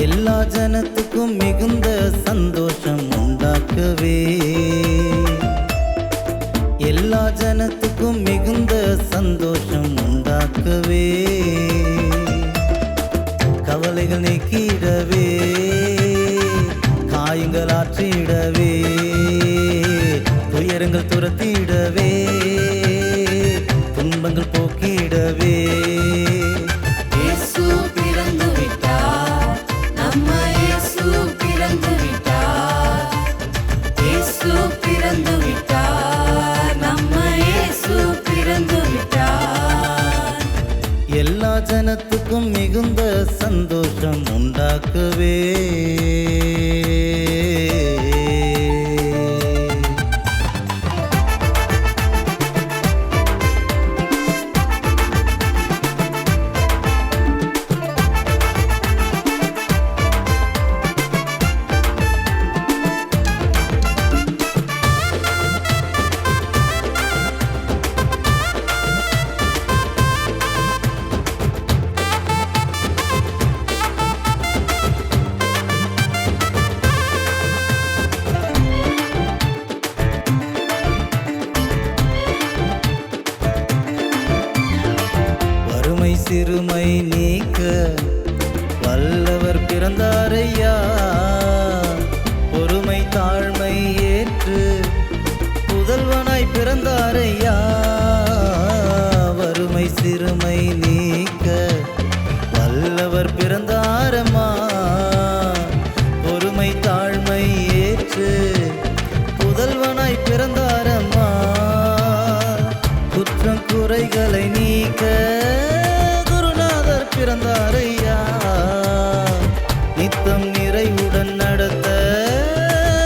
எல்லா ஜனத்துக்கும் மிகுந்த சந்தோஷம் உண்டாக்கவே, எல்லா ஜனத்துக்கும் மிகுந்த சந்தோஷம் உண்டாக்கவே, கவலைகள் நீக்கிடவே, காயங்கள் ஆற்றிடவே, துயரங்கள் துரத்திடவே, துன்பங்கள் போக்கிடவே எல்லா ஜனத்துக்கும் மிகுந்த சந்தோஷம் உண்டாக்கவே. சிறுமை நீக்க வல்லவர் பிறந்தாரையா, பொறுமை தாழ்மை ஏற்று புதல்வனாய் பிறந்தாரையா. வறுமை சிறுமை நீக்க வல்லவர் பிறந்தாரம்மா, பொறுமை தாழ்மை ஏற்று புதல்வனாய் பிறந்தாரம்மா. குற்றம் குறைகளை நீக்க பிறந்தாரையா, நித்தம் நிறைவுடன் நடத்த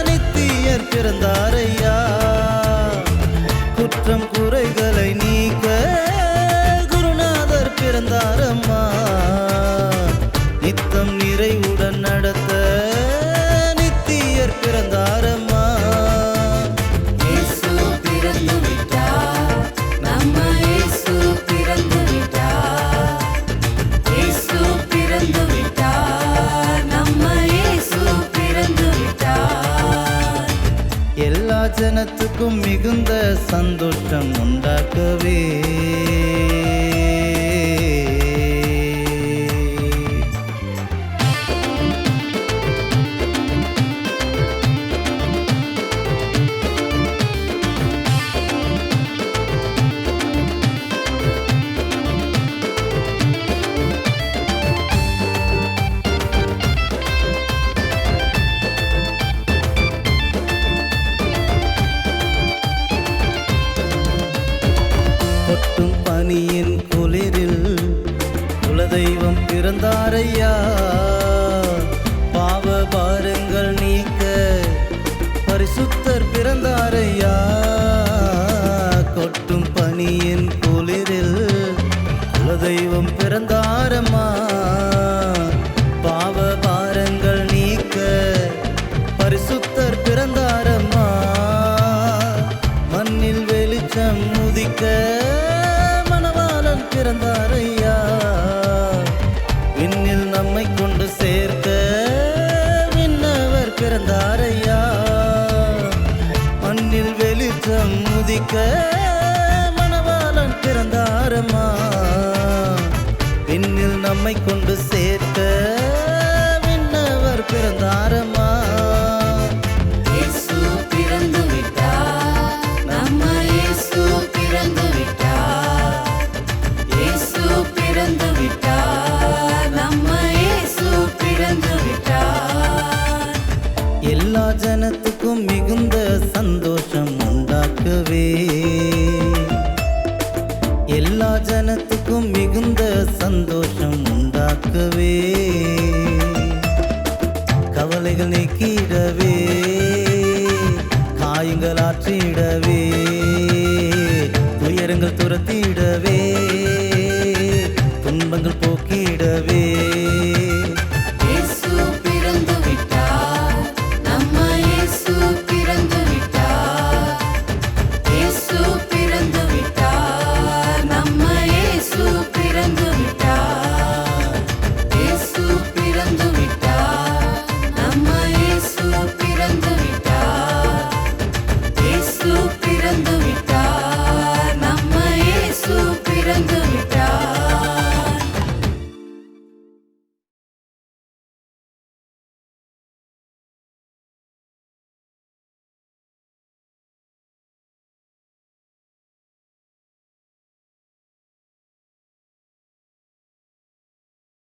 நித்தியர் பிறந்தாரையா. குற்றம் குறைகளை நீக்க குருநாதர் பிறந்தாரம்மா, நித்தம் நிறைவுடன் நடத்த நித்தியர் பிறந்தாரம்மா. எல்லா ஜனத்துக்கும் மிகுந்த சந்தோஷம் உண்டாக்கவே. கொட்டும் பனியின் குளிரில் குலதெய்வம் பிறந்தாரையா, பாவ பாரங்கள் நீக்க பரிசுத்தர் பிறந்தாரையா. கொட்டும் பனியின் குளிரில் குலதெய்வம் பிறந்தாரம்மா, பாவ பாரங்கள் நீக்க பரிசுத்தர் பிறந்தாரம்மா. மண்ணில் வெளிச்சம் உதிக்க பிறந்தாரையா, விண்ணில் நம்மை கொண்டு சேர்க்க விண்ணவர் பிறந்தாரையா. மண்ணில் வெளிச்சம் உதிக்க மணவாளன் பிறந்தாரம்மா, விண்ணில் நம்மை கொண்டு சேர்க்க விண்ணவர் பிறந்தாரம்மா. எல்லா ஜனத்துக்கும் மிகுந்த சந்தோஷம் உண்டாக்கவே, எல்லா ஜனத்துக்கும் மிகுந்த சந்தோஷம் உண்டாக்கவே, கவலைகள் நீக்கிடவே, காயங்கள் ஆற்றிடவே, துயரங்கள் துரத்திடவே,